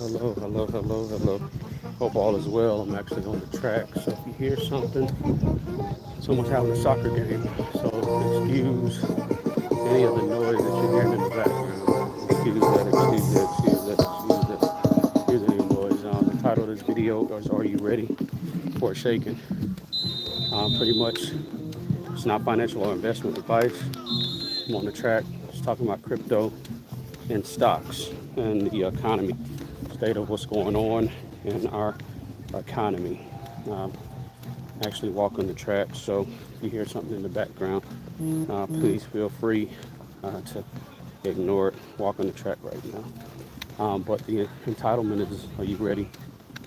Hello, hello, hello, hello. Hope all is well. I'm actually on the track, so if you hear something, someone's having a soccer game. So excuse any of the noise that you're hearing in the background. Excuse that, excuse that, excuse that, excuse that. Excuse any noise. The title of this video is "Are You Ready for a Shaking?" Pretty much, it's not financial or investment advice. I'm on the track, just talking about crypto and stocks and the economy, state of what's going on in our economy. Um, Actually walking the track, so if you hear something in the background, please feel free to ignore it. Walking the track right now. But the entitlement is, are you ready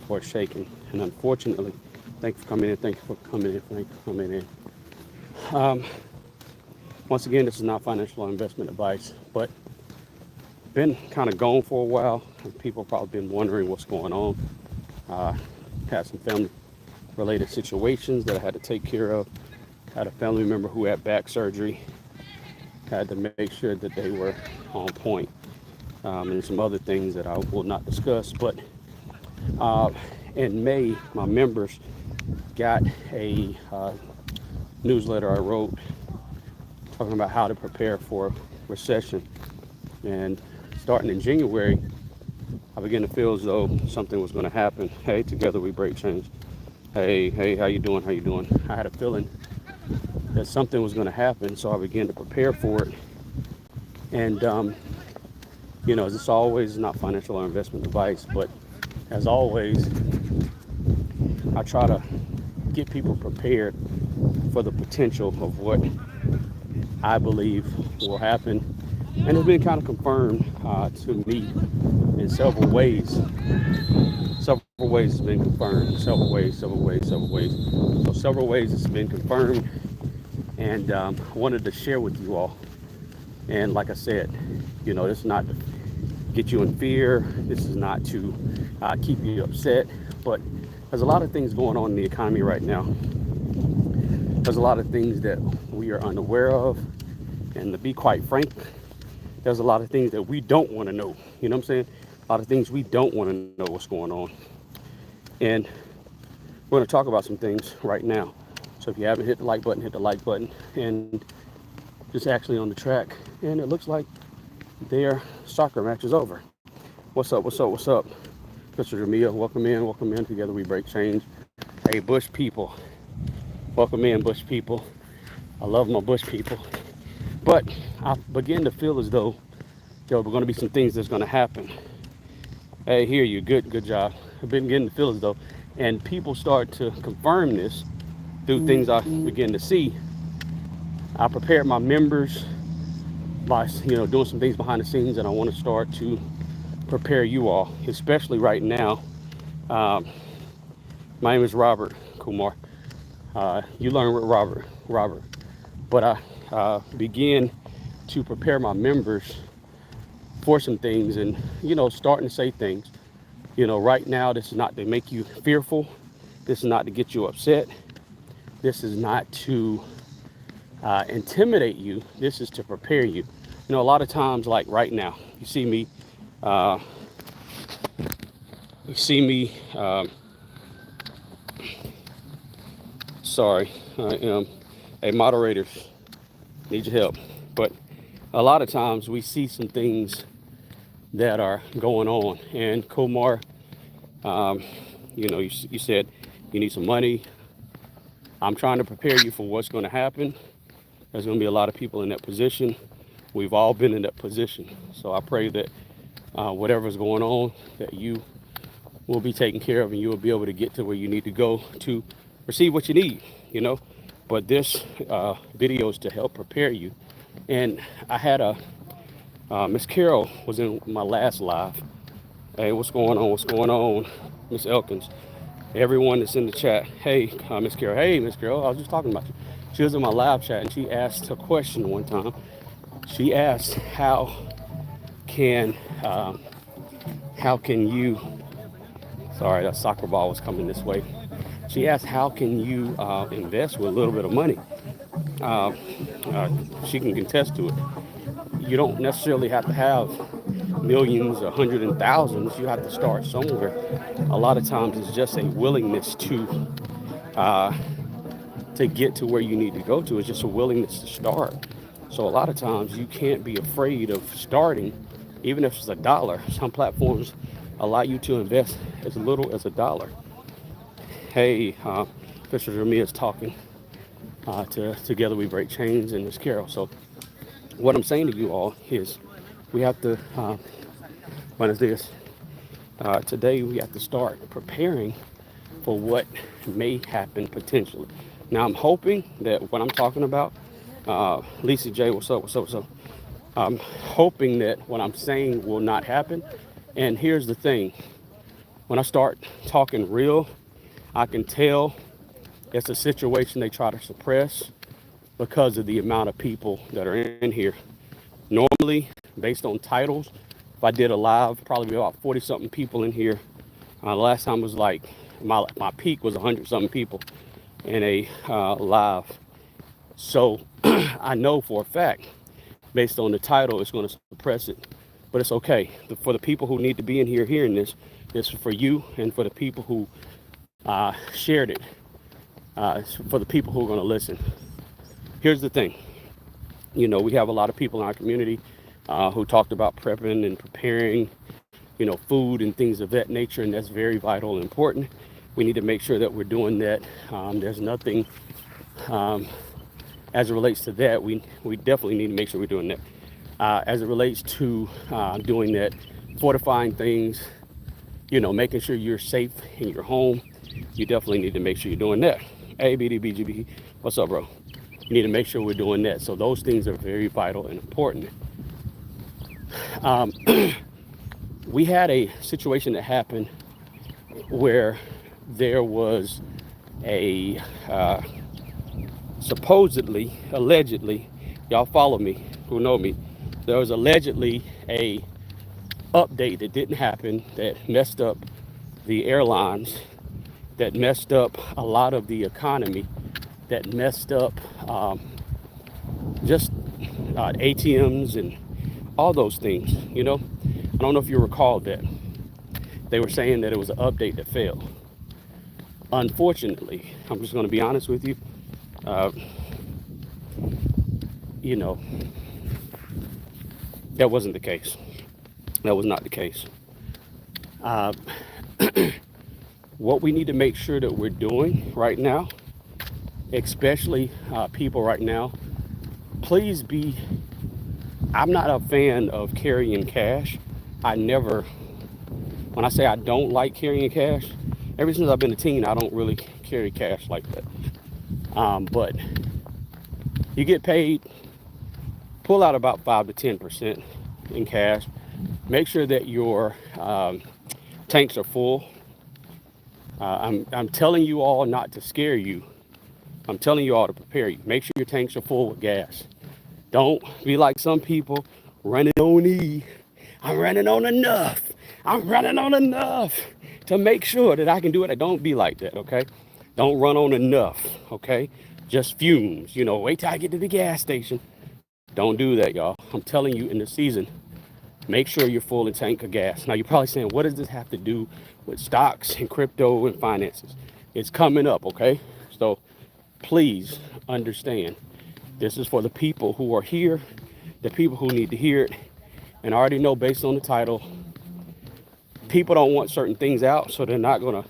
for shaking? And unfortunately, thank you for coming in. Thank you for coming in. Thank you for coming in. Once again, this is not financial or investment advice, but been kind of gone for a while, and people probably been wondering what's going on. Uh, Had some family related situations that I had to take care of. Had a family member who had back surgery. Had to make sure that they were on point, and some other things that I will not discuss. But uh, in May, my members got a newsletter I wrote talking about how to prepare for recession. And starting in January, I began to feel as though something was going to happen. Hey, together we break change. Hey, hey, how you doing? How you doing? I had a feeling that something was going to happen, so I began to prepare for it. And as it's always not financial or investment advice, but as always, I try to get people prepared for the potential of what I believe will happen. And it's been kind of confirmed to me in several ways. Several ways it's been confirmed. Several ways, several ways, several ways. So several ways it's been confirmed, and I wanted to share with you all. And like I said, this is not to get you in fear. This is not to keep you upset. But there's a lot of things going on in the economy right now. There's a lot of things that we are unaware of. And to be quite frank, there's a lot of things that we don't want to know. You know what I'm saying? A lot of things we don't want to know what's going on. And we're going to talk about some things right now. So if you haven't hit the like button, hit the like button. And just actually on the track. And it looks like their soccer match is over. What's up? What's up? What's up? Mr. Jamia, welcome in. Welcome in. Together we break change. Hey, Bush people. Welcome in, Bush people. I love my Bush people. But I begin to feel as though there are going to be some things that's going to happen. Hey, hear you. Good job. I've been beginning to feel as though, and people start to confirm this through things I begin to see. I prepared my members by, doing some things behind the scenes, and I want to start to prepare you all, especially right now. Um, my name is Robert Kumar. You learn with Robert. But I begin to prepare my members for some things, and starting to say things. Right now, this is not to make you fearful. This is not to get you upset. This is not to intimidate you. This is to prepare you. A lot of times, like right now, you see me. Uh, you see me. Sorry, I am a moderator. Need your help. But a lot of times we see some things that are going on. And Kumar, you said you need some money. I'm trying to prepare you for what's going to happen. There's going to be a lot of people in that position. We've all been in that position. So I pray that whatever's going on, that you will be taken care of and you will be able to get to where you need to go to receive what you need. But this video is to help prepare you. And I had Miss Carol was in my last live. Hey, what's going on? What's going on, Miss Elkins? Everyone that's in the chat. Hey, Miss Carol. Hey, Miss Carol. I was just talking about you. She was in my live chat, and she asked a question one time. She asked, can how can you? Sorry, that soccer ball was coming this way. She asked, how can you invest with a little bit of money? She can contest to it. You don't necessarily have to have millions or hundreds and thousands, you have to start somewhere. A lot of times it's just a willingness uh, to get to where you need to go to. It's just a willingness to start. So a lot of times you can't be afraid of starting, even if it's $1. Some platforms allow you to invest as little as $1. Hey, Mr. Jeremiah is talking to Together We Break Chains and Miss Carol. So what I'm saying to you all is we have to, what is this? Today we have to start preparing for what may happen potentially. Now I'm hoping that what I'm talking about, Lisa J, what's up, what's up, what's up? I'm hoping that what I'm saying will not happen. And here's the thing, when I start talking real, I can tell it's a situation they try to suppress because of the amount of people that are in here. Normally, based on titles, if I did a live, probably about 40 something people in here. The last time was like, my peak was 100 something people in a live. So I know for a fact, based on the title, it's going to suppress it. But it's okay. For the people who need to be in here hearing this, this is for you and for the people who shared it. For the people who are going to listen. Here's the thing. You know, we have a lot of people in our community who talked about prepping and preparing, you know, food and things of that nature, and that's very vital and important. We need to make sure that we're doing that. There's nothing as it relates to that. We definitely need to make sure we're doing that. As it relates to doing that, fortifying things, you know, making sure you're safe in your home, you definitely need to make sure you're doing that. Hey, BDBGB, what's up, bro? You need to make sure we're doing that. So those things are very vital and important. We had a situation that happened where there was a supposedly, allegedly, y'all follow me, who know me, there was allegedly a update that didn't happen that messed up the airlines, that messed up a lot of the economy, that messed up just ATMs and all those things, you know. I don't know if you recall that. They were saying that it was an update that failed. Unfortunately, I'm just going to be honest with you, you know, that wasn't the case. That was not the case. What we need to make sure that we're doing right now, especially people right now, please be, I'm not a fan of carrying cash. I never, when I say I don't like carrying cash, ever since I've been a teen, I don't really carry cash like that. But you get paid, pull out about 5 to 10% in cash. Make sure that your tanks are full. I'm telling you all not to scare you. I'm telling you all to prepare you. Make sure your tanks are full with gas. Don't be like some people running on E. I'm running on enough. I'm running on enough to make sure that I can do it. Don't be like that, okay? Don't run on enough, okay? Just fumes, you know, wait till I get to the gas station. Don't do that, y'all. I'm telling you, in the season, make sure you're full in tank of gas. Now, you're probably saying, what does this have to do with stocks and crypto and finances? It's coming up, okay? So please understand, this is for the people who are here, the people who need to hear it. And I already know, based on the title, people don't want certain things out, so they're not going to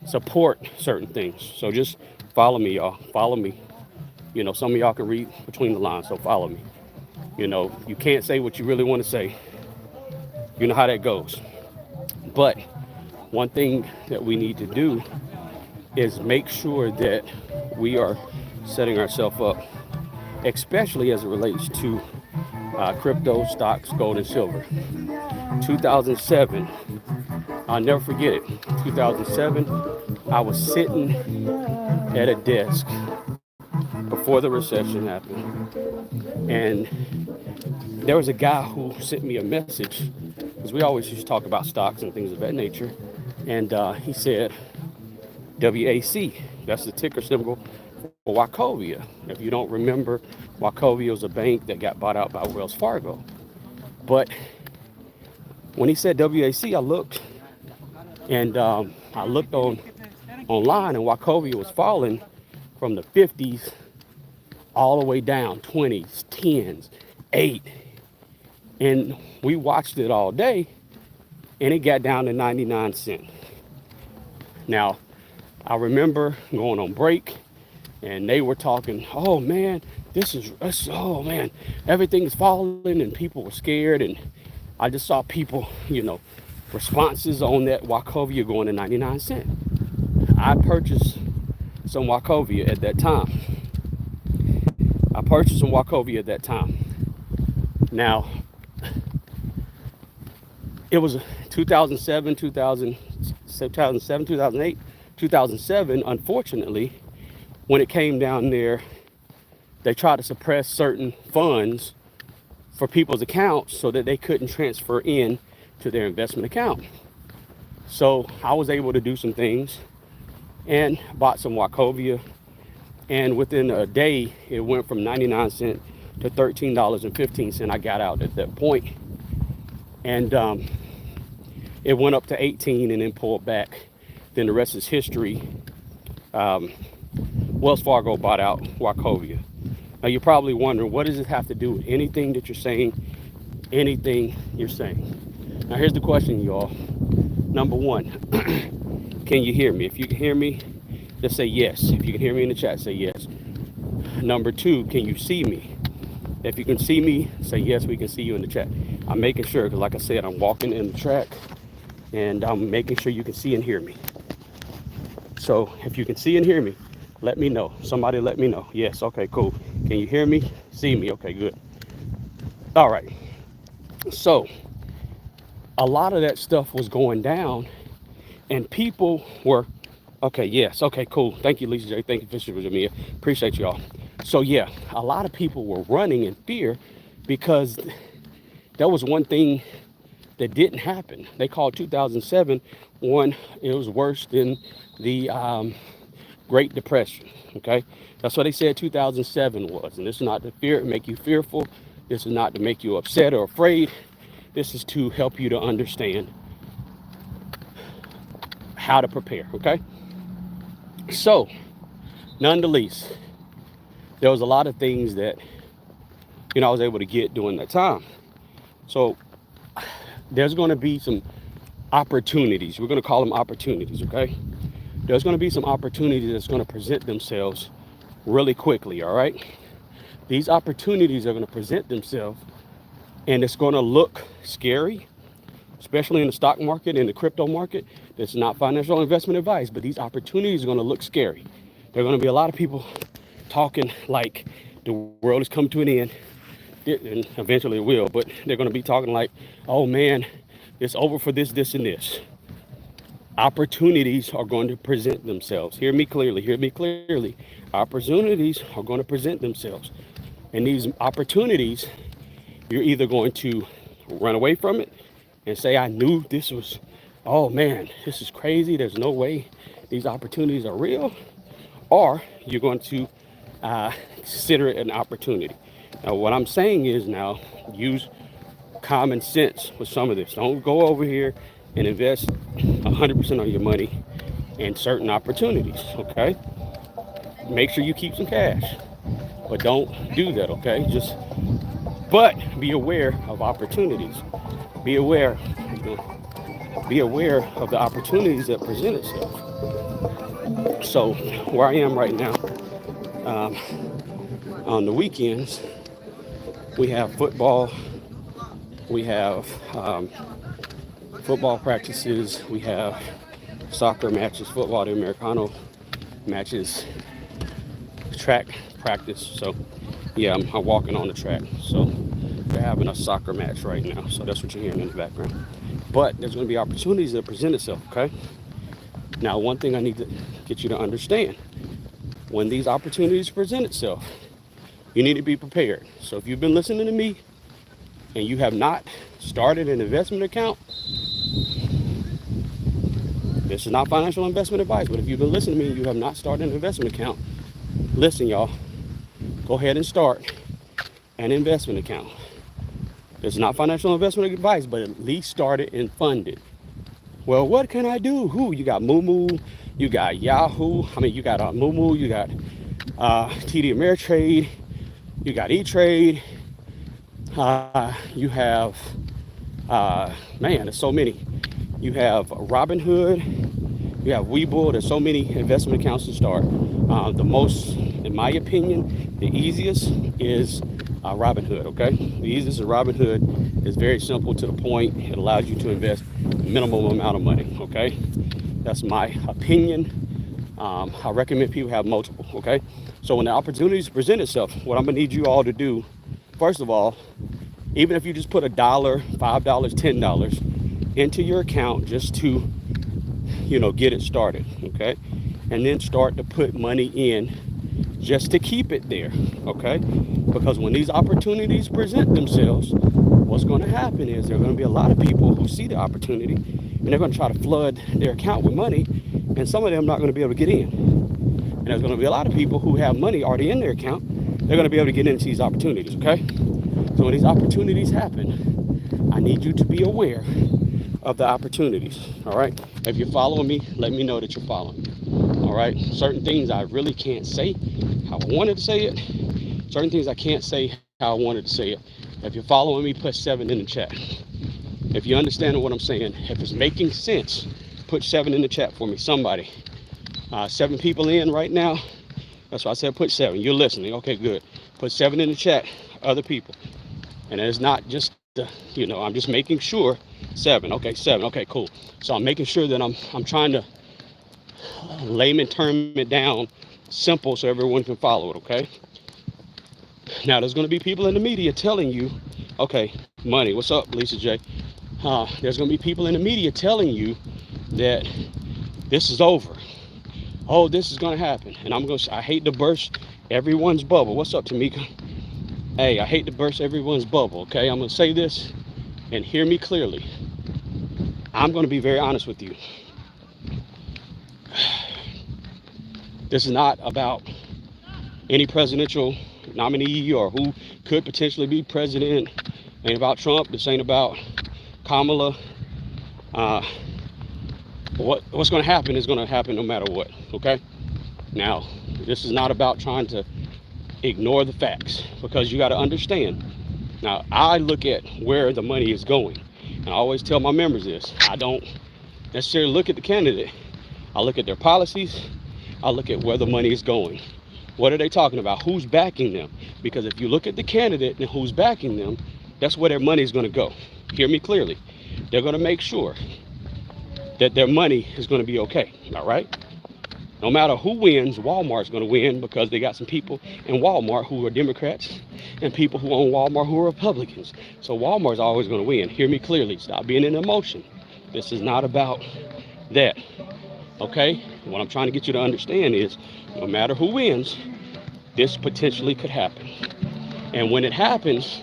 support certain things. So just follow me, y'all. Follow me. You know, some of y'all can read between the lines, so follow me. You know, you can't say what you really want to say. You know how that goes. But one thing that we need to do is make sure that we are setting ourselves up, especially as it relates to crypto, stocks, gold, and silver. 2007, I'll never forget it. 2007, I was sitting at a desk before the recession happened, and there was a guy who sent me a message, because we always used to talk about stocks and things of that nature, and he said WAC, that's the ticker symbol for Wachovia. If you don't remember, Wachovia was a bank that got bought out by Wells Fargo. But When he said WAC, I looked, and I looked online, and Wachovia was falling from the 50s all the way down, 20s, 10s, 8. And we watched it all day, and it got down to 99 cents. Now, I remember going on break, and they were talking, oh man, oh man, everything is falling, and people were scared. And I just saw people, responses on that Wachovia going to 99 cents. I purchased some Wachovia at that time. Now, it was 2007, 2008, 2007. Unfortunately, when it came down there, they tried to suppress certain funds for people's accounts so that they couldn't transfer in to their investment account. So I was able to do some things and bought some Wachovia. And within a day, it went from 99 cents to $13.15. I got out at that point. And it went up to 18 and then pulled back. Then the rest is history. Wells Fargo bought out Wachovia. Now you're probably wondering, what does it have to do with anything that you're saying, anything you're saying? Now here's the question, y'all. Number one, can you hear me? If you can hear me, just say yes. If you can hear me in the chat, say yes. Number two, can you see me? If you can see me, say yes, we can see you in the chat. I'm making sure, because like I said, I'm walking in the track, and I'm making sure you can see and hear me. So if you can see and hear me, let me know. Somebody let me know. Yes, okay, cool. Can you hear me? See me? Okay, good. All right. So a lot of that stuff was going down, and people were, okay, yes, okay, cool. Thank you, Lisa J. Thank you, Fisher Jamia. Appreciate y'all. So yeah, a lot of people were running in fear because that was one thing that didn't happen. They called 2007 one, it was worse than the Great Depression, okay? That's what they said 2007 was. And this is not to make you fearful. This is not to make you upset or afraid. This is to help you to understand how to prepare, okay? So, nonetheless, there was a lot of things that, I was able to get during that time. So, there's going to be some opportunities. We're going to call them opportunities, okay? There's going to be some opportunities that's going to present themselves really quickly, all right? These opportunities are going to present themselves, and it's going to look scary, especially in the stock market and the crypto market. That's not financial investment advice, but these opportunities are going to look scary. There are going to be a lot of people talking like the world is coming to an end, and eventually it will, but they're going to be talking like, oh man, it's over for this, this, and this. Opportunities are going to present themselves. Hear me clearly, hear me clearly. Opportunities are going to present themselves. And these opportunities, you're either going to run away from it and say, I knew this was, oh man, this is crazy. There's no way these opportunities are real. Or you're going to consider it an opportunity. Now, what I'm saying is now use common sense with some of this. Don't go over here and invest 100% of your money in certain opportunities, okay? Make sure you keep some cash, but don't do that, okay? But be aware of opportunities. Be aware of the opportunities that present itself. So where I am right now, on the weekends, we have football, we have football practices, we have soccer matches, football, the Americano matches, track practice. So yeah, I'm walking on the track. So they're having a soccer match right now. So that's what you're hearing in the background. But there's going to be opportunities that present itself, okay? Now, one thing I need to get you to understand, when these opportunities present itself, you need to be prepared. So if you've been listening to me and you have not started an investment account, this is not financial investment advice, but if you've been listening to me and you have not started an investment account, listen, y'all, go ahead and start an investment account. It's not financial investment advice, but at least start it and fund it. Well, what can I do? Who? You got Moomoo, you got Yahoo. I mean, you got Moomoo, you got TD Ameritrade, you got E-Trade, you have, man, there's so many. You have Robinhood, you have Webull. There's so many investment accounts to start. The most, in my opinion, the easiest is Robinhood, okay? The easiest is Robinhood. It's very simple to the point. It allows you to invest minimum amount of money, okay? That's my opinion. I recommend people have multiple, okay? So when the opportunities present itself, what I'm gonna need you all to do, first of all, even if you just put $1, $5, $10 into your account just to, get it started, okay? And then start to put money in just to keep it there, okay? Because when these opportunities present themselves, what's going to happen is there are going to be a lot of people who see the opportunity and they're going to try to flood their account with money, and some of them not going to be able to get in. And there's going to be a lot of people who have money already in their account. They're going to be able to get into these opportunities, okay? So when these opportunities happen, I need you to be aware of the opportunities, all right? If you're following me, let me know that you're following me, all right? Certain things I really can't say how I wanted to say it. Certain things I can't say how I wanted to say it. If you're following me, put 7 in the chat. If you understand what I'm saying, if it's making sense, put 7 in the chat for me, somebody. 7 people in right now. That's why I said put 7. You're listening, okay, good. Put 7 in the chat, other people. And it's not just, I'm just making sure. 7, okay, 7, okay, cool. So I'm making sure that I'm trying to layman term it down simple so everyone can follow it, okay? Now there's going to be people in the media telling you, okay, money, what's up, Lisa J? There's going to be people in the media telling you that this is over. Oh, this is going to happen. And I hate to burst everyone's bubble. What's up, Tamika? Hey, I hate to burst everyone's bubble, okay? I'm going to say this and hear me clearly. I'm going to be very honest with you. This is not about any presidential nominee or who could potentially be president. Ain't about Trump. This ain't about Kamala. What's going to happen is going to happen no matter what, okay? Now, this is not about trying to ignore the facts, because you got to understand. Now, I look at where the money is going, and I always tell my members this. I don't necessarily look at the candidate. I look at their policies. I look at where the money is going. What are they talking about? Who's backing them? Because if you look at the candidate and who's backing them, that's where their money is going to go. Hear me clearly. They're going to make sure that their money is going to be okay, all right? No matter who wins, Walmart's going to win, because they got some people in Walmart who are Democrats and people who own Walmart who are Republicans. So Walmart's always going to win. Hear me clearly. Stop being in emotion. This is not about that, okay? What I'm trying to get you to understand is no matter who wins, this potentially could happen. And when it happens,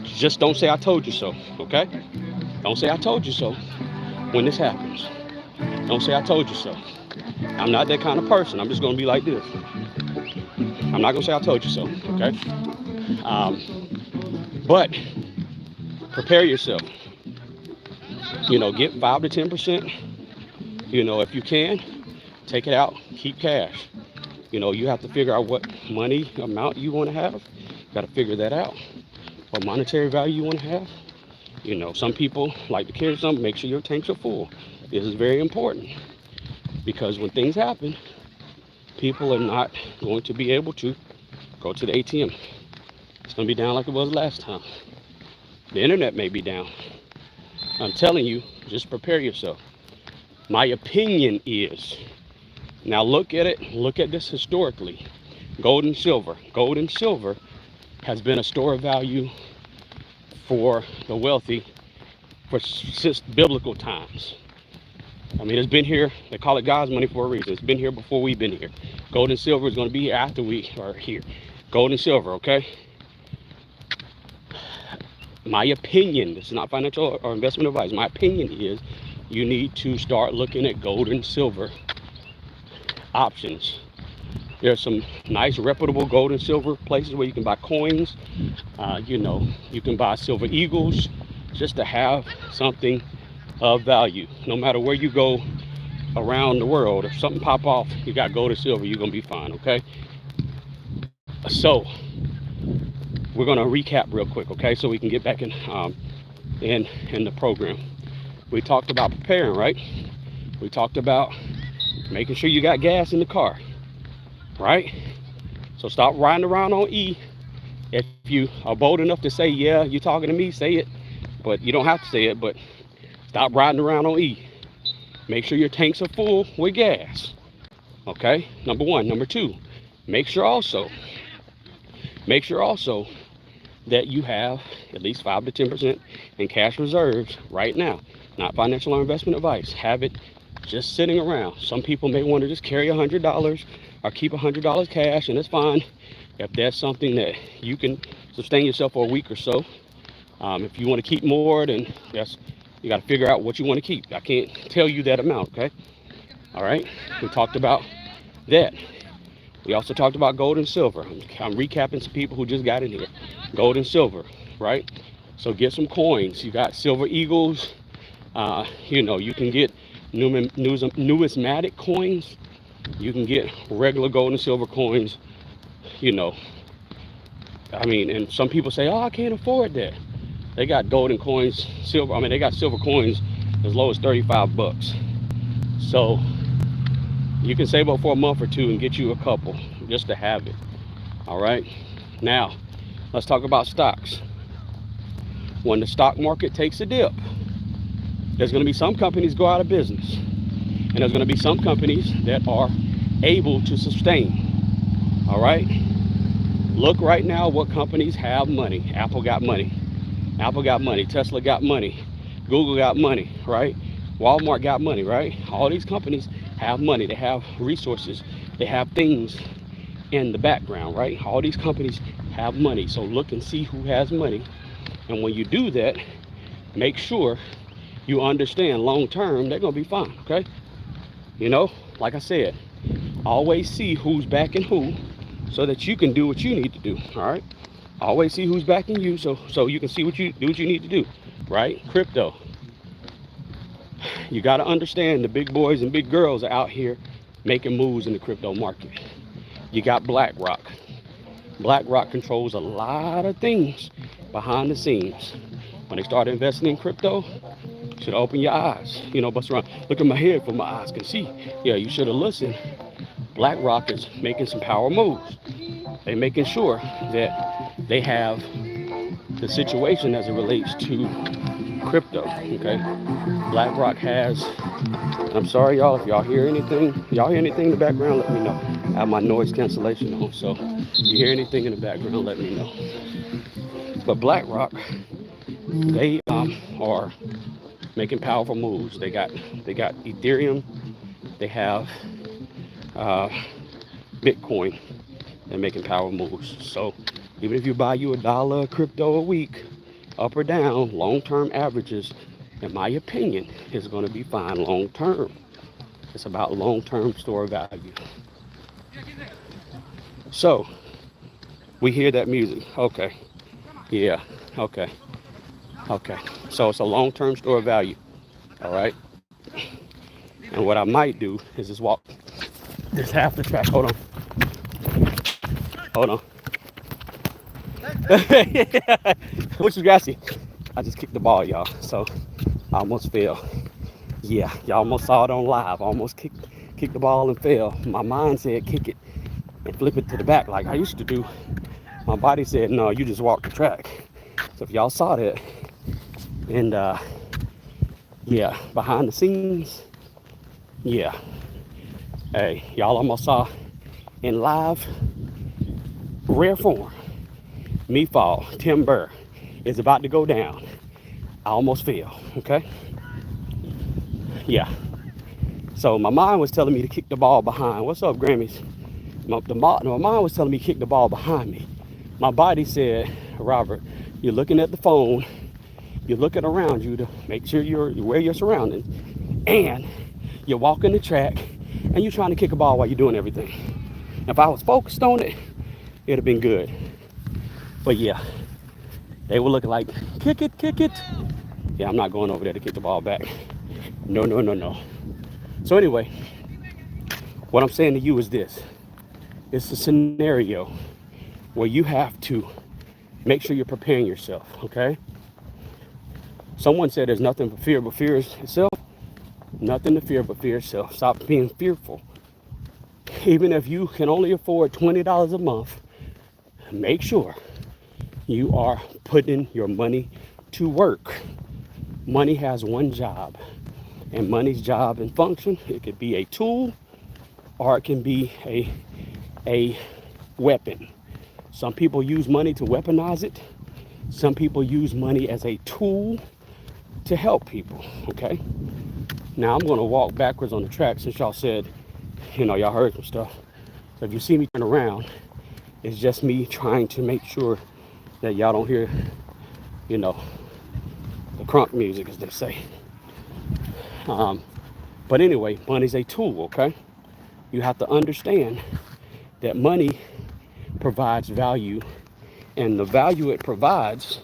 just don't say I told you so, okay? Don't say I told you so when this happens. Don't say I told you so. I'm not that kind of person. I'm just going to be like this. I'm not going to say I told you so, okay? But prepare yourself. Get 5 to 10%. If you can, take it out, keep cash. You have to figure out what money amount you want to have. You got to figure that out. What monetary value you want to have. Some people like to carry something, make sure your tanks are full. This is very important, because when things happen, people are not going to be able to go to the ATM. It's going to be down like it was last time. The internet may be down. I'm telling you, just prepare yourself. My opinion is, now look at it, look at this historically. Gold and silver. Gold and silver has been a store of value for the wealthy since biblical times. I mean, it's been here. They call it God's money for a reason. It's been here before we've been here. Gold and silver is going to be here after we are here. Gold and silver, okay? My opinion, this is not financial or investment advice. My opinion is you need to start looking at gold and silver options. There's some nice reputable gold and silver places where you can buy coins. You know, you can buy silver eagles just to have something of value. No matter where you go around the world, if something pop off, you got gold or silver, you're gonna be fine, okay? So we're gonna recap real quick, okay? So we can get back in the program. We talked about preparing, right? We talked about making sure you got gas in the car, right? So stop riding around on E. If you are bold enough to say, yeah, you're talking to me, say it. But you don't have to say it, but stop riding around on E. Make sure your tanks are full with gas, okay? Number one. Number two, make sure also that you have at least 5 to 10% in cash reserves right now. Not financial or investment advice. Have it just sitting around. Some people may want to just carry $100 or keep $100 cash, and it's fine if that's something that you can sustain yourself for a week or so. If you want to keep more, then you got to figure out what you want to keep. I can't tell you that amount, okay? All right, we talked about that. We also talked about gold and silver. I'm recapping some people who just got in here. Gold and silver, right? So get some coins. You got silver eagles. You know, you can get numismatic coins. You can get regular gold and silver coins. You know, I mean, and some people say, oh, I can't afford that. They got golden coins, silver. I mean, they got silver coins as low as 35 bucks. So you can save up for a month or two and get you a couple just to have it. All right. Now, let's talk about stocks. When the stock market takes a dip, there's going to be some companies go out of business. And there's going to be some companies that are able to sustain. All right. Look right now what companies have money. Apple got money. Apple got money. Tesla got money. Google got money, right? Walmart got money, right? All these companies have money. They have resources. They have things in the background, right? All these companies have money. So look and see who has money. And when you do that, make sure you understand long term, they're going to be fine, okay? You know, like I said, always see who's backing who so that you can do what you need to do, all right? Always see who's backing you so you can see what you need to do, right? Crypto. You got to understand the big boys and big girls are out here making moves in the crypto market. You got BlackRock. BlackRock controls a lot of things behind the scenes. When they start investing in crypto, you should open your eyes. You know, bust around. Look at my head for my eyes can see. Yeah, you should have listened. BlackRock is making some power moves. They're making sure that they have the situation as it relates to crypto, okay? BlackRock has, I'm sorry y'all, if y'all hear anything in the background, let me know. I have my noise cancellation on, so if you hear anything in the background, let me know. But BlackRock, they are making powerful moves. They got Ethereum, they have Bitcoin. They're making power moves. So even if you buy you $1 of crypto a week, up or down, long-term averages, in my opinion, is going to be fine long-term. It's about long-term store value. So we hear that music. Okay. Yeah. Okay. Okay. So it's a long-term store value. All right. And what I might do is just walk this half the track. Hold on. Hold on. What you guys see? I just kicked the ball, y'all. So I almost fell. Yeah, y'all almost saw it on live. I almost kicked the ball and fell. My mind said kick it and flip it to the back like I used to do. My body said, no, you just walk the track. So if y'all saw that, and yeah, behind the scenes, yeah. Hey, y'all almost saw in live rare form me fall. Tim Burr is about to go down. I almost fell, okay? Yeah. So my mind was telling me to kick the ball behind. What's up, Grammys? My mind was telling me to kick the ball behind me. My body said, Robert, you're looking at the phone. You're looking around you to make sure you're aware of your surroundings. And you're walking the track and you're trying to kick a ball while you're doing everything. If I was focused on it, it'd have been good. But yeah, they were looking like, kick it, kick it. Yeah, I'm not going over there to kick the ball back. No, no, no, no. So anyway, what I'm saying to you is this. It's a scenario where you have to make sure you're preparing yourself, okay? Someone said there's nothing to fear but fear itself. Nothing to fear but fear itself. Stop being fearful. Even if you can only afford $20 a month, make sure you are putting your money to work. Money has one job, and money's job and function, it could be a tool or it can be a weapon. Some people use money to weaponize it. Some people use money as a tool to help people, okay? Now I'm gonna walk backwards on the track since y'all said, y'all heard some stuff. So if you see me turn around, it's just me trying to make sure that y'all don't hear, the crunk music, as they say. But anyway, money's a tool, okay? You have to understand that money provides value, and the value it provides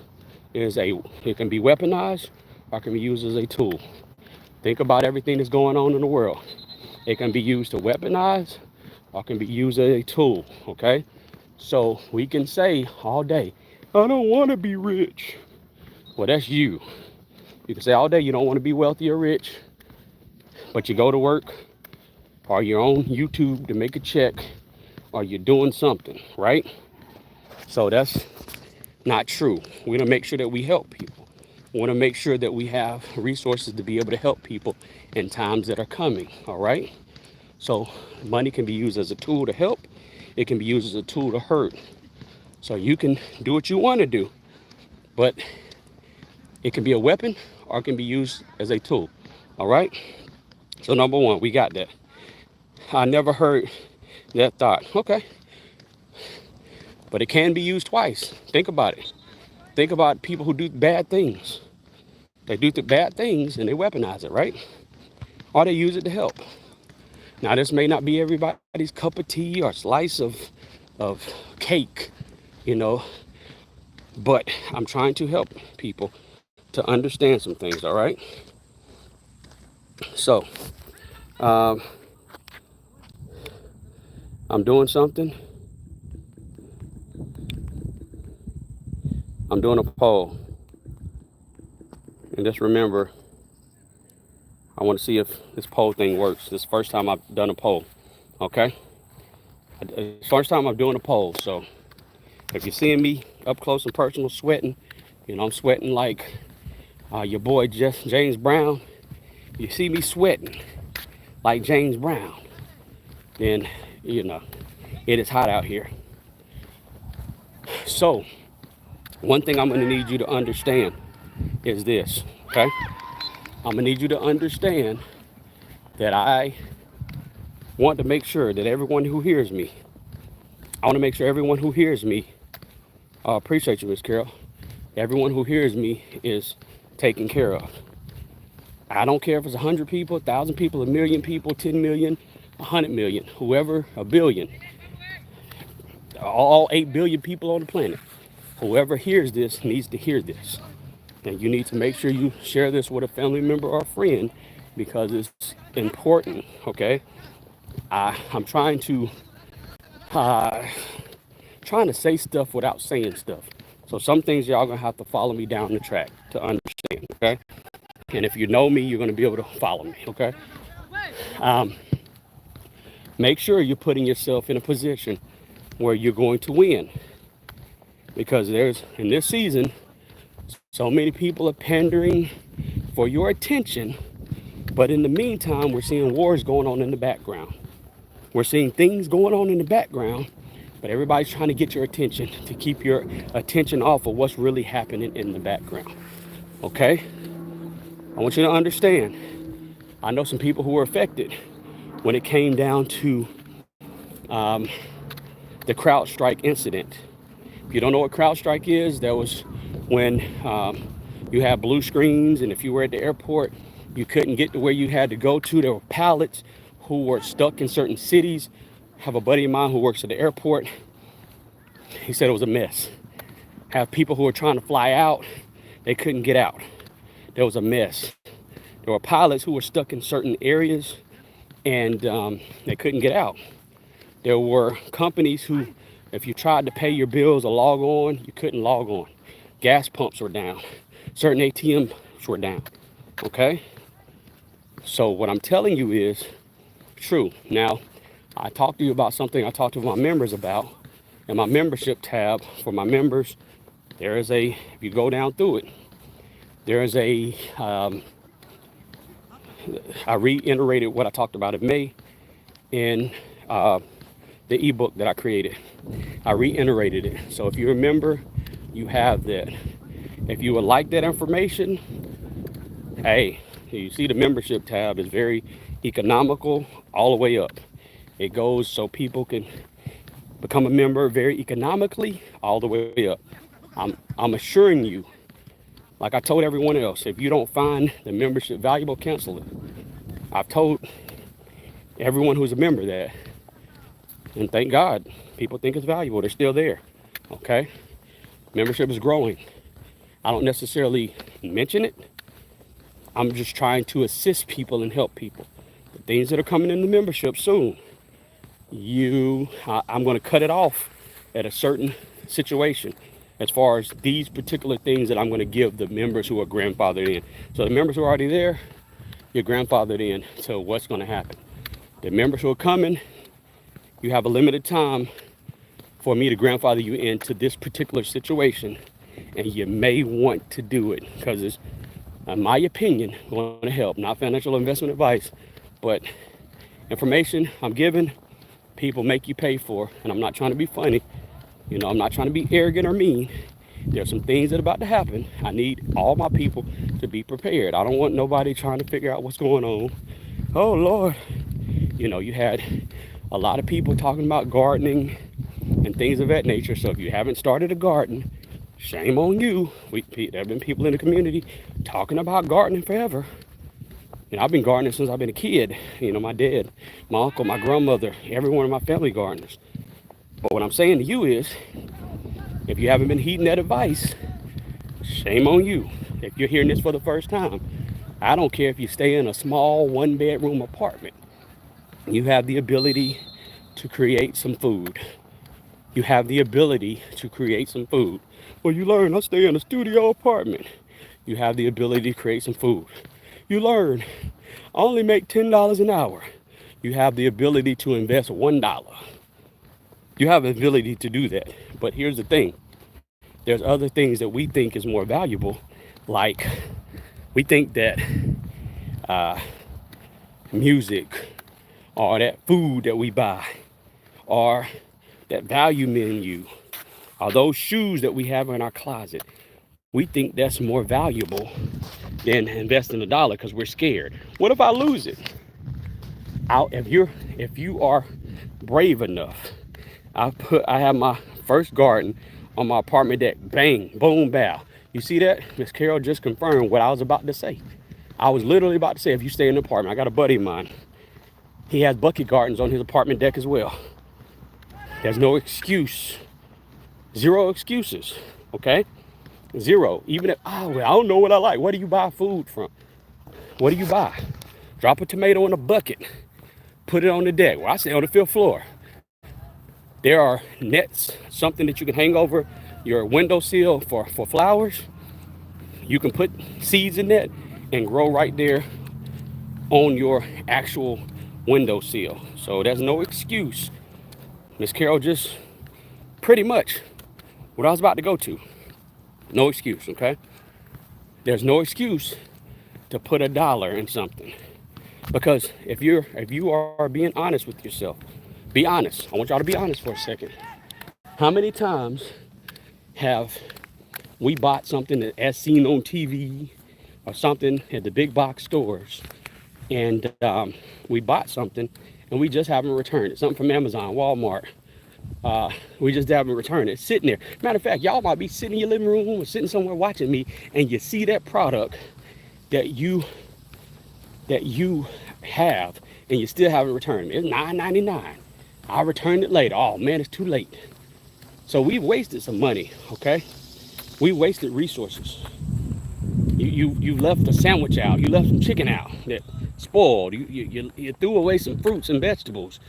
it can be weaponized or it can be used as a tool. Think about everything that's going on in the world. It can be used to weaponize or it can be used as a tool, okay? So we can say all day, I don't want to be rich. Well, that's you. You can say all day you don't want to be wealthy or rich, but you go to work or you're on YouTube to make a check or you're doing something, right? So that's not true. We want to make sure that we help people. We want to make sure that we have resources to be able to help people in times that are coming, all right? So money can be used as a tool to help. It can be used as a tool to hurt. So you can do what you want to do, but it can be a weapon or it can be used as a tool, all right? So number one, we got that. I never heard that thought. Okay. But it can be used twice. Think about it. Think about people who do bad things. They do the bad things and they weaponize it, right? Or they use it to help. Now, this may not be everybody's cup of tea or slice of cake, but I'm trying to help people to understand some things, all right? So, I'm doing something. I'm doing a poll. And just remember, I want to see if this poll thing works. This is the first time I've done a poll, okay? First time I'm doing a poll, so if you're seeing me up close and personal sweating, I'm sweating like your boy James Brown. You see me sweating like James Brown, then, it is hot out here. So, one thing I'm going to need you to understand is this, okay? I'm going to need you to understand that I want to make sure that everyone who hears me, I want to make sure everyone who hears me, I appreciate you, Miss Carol, everyone who hears me is taken care of. I don't care if it's 100 people, 1,000 people, 1,000,000 people, 10 million, 100 million, whoever, a billion, all 8 billion people on the planet. Whoever hears this needs to hear this. And you need to make sure you share this with a family member or a friend because it's important, okay? I'm trying to say stuff without saying stuff. So some things y'all gonna have to follow me down the track to understand, okay? And if you know me, you're gonna be able to follow me, okay? Make sure you're putting yourself in a position where you're going to win. Because in this season, so many people are pandering for your attention, but in the meantime, we're seeing wars going on in the background. We're seeing things going on in the background, but everybody's trying to get your attention, to keep your attention off of what's really happening in the background, okay? I want you to understand, I know some people who were affected when it came down to the CrowdStrike incident. If you don't know what CrowdStrike is, that was when you had blue screens, and if you were at the airport, you couldn't get to where you had to go to. There were pilots who were stuck in certain cities, have a buddy of mine who works at the airport. He said it was a mess. Have people who were trying to fly out, they couldn't get out. There was a mess. There were pilots who were stuck in certain areas and they couldn't get out. There were companies who, if you tried to pay your bills or log on, you couldn't log on. Gas pumps were down. Certain ATMs were down. Okay? So what I'm telling you is true. Now, I talked to you about something I talked to my members about. In my membership tab for my members, there is a, if you go down through it, there is a, I reiterated what I talked about in May in the ebook that I created. I reiterated it. So if you remember, you have that. If you would like that information, hey, you see the membership tab is very economical all the way up. It goes so people can become a member very economically all the way up. I'm assuring you, like I told everyone else, if you don't find the membership valuable, cancel it. I've told everyone who's a member that. And thank God, people think it's valuable. They're still there. Okay? Membership is growing. I don't necessarily mention it. I'm just trying to assist people and help people. The things that are coming in the membership soon, I'm going to cut it off at a certain situation as far as these particular things that I'm going to give the members who are grandfathered in. So the members who are already there, you're grandfathered in to what's going to happen. The members who are coming, you have a limited time for me to grandfather you into this particular situation, and you may want to do it because it's, in my opinion, going to help. Not financial investment advice, but information I'm giving, people make you pay for. And I'm not trying to be funny. You know, I'm not trying to be arrogant or mean. There's some things that are about to happen. I need all my people to be prepared. I don't want nobody trying to figure out what's going on. Oh, Lord. You know, you had a lot of people talking about gardening and things of that nature. So if you haven't started a garden, shame on you. There have been people in the community talking about gardening forever. You know, I've been gardening since I've been a kid. You know, my dad, my uncle, my grandmother, everyone in my family gardeners. But what I'm saying to you is, if you haven't been heeding that advice, shame on you. If you're hearing this for the first time, I don't care if you stay in a small one-bedroom apartment. You have the ability to create some food. You have the ability to create some food. Well, you learn, I stay in a studio apartment. You have the ability to create some food. You learn, I only make $10 an hour. You have the ability to invest $1. You have the ability to do that. But here's the thing. There's other things that we think is more valuable. Like, we think that music or that food that we buy or that value menu or those shoes that we have in our closet, we think that's more valuable than investing $1 because we're scared. What if I lose it? If you are brave enough, I have my first garden on my apartment deck. Bang, boom, bow. You see that? Miss Carol just confirmed what I was about to say. I was literally about to say, if you stay in an apartment, I got a buddy of mine. He has bucket gardens on his apartment deck as well. There's no excuse. Zero excuses. Okay? Zero. Even if, I don't know what I like. Where do you buy food from? What do you buy? Drop a tomato in a bucket. Put it on the deck. Well, I say on the 5th floor. There are nets, something that you can hang over your windowsill for flowers. You can put seeds in that and grow right there on your actual windowsill. So there's no excuse. Miss Carol just pretty much what I was about to go to. No excuse, okay? There's no excuse to put $1 in something. Because if you are being honest with yourself, be honest. I want y'all to be honest for a second. How many times have we bought something that as seen on TV or something at the big box stores, and we bought something and we just haven't returned it? Something from Amazon, Walmart. We just haven't returned it. It's sitting there. Matter of fact, y'all might be sitting in your living room or sitting somewhere watching me, and you see that product that you have and you still haven't returned it. It's $9.99. I'll return it later. Oh man, it's too late. So we've wasted some money, okay? We wasted resources. You left a sandwich out. You left some chicken out that spoiled. You threw away some fruits and vegetables,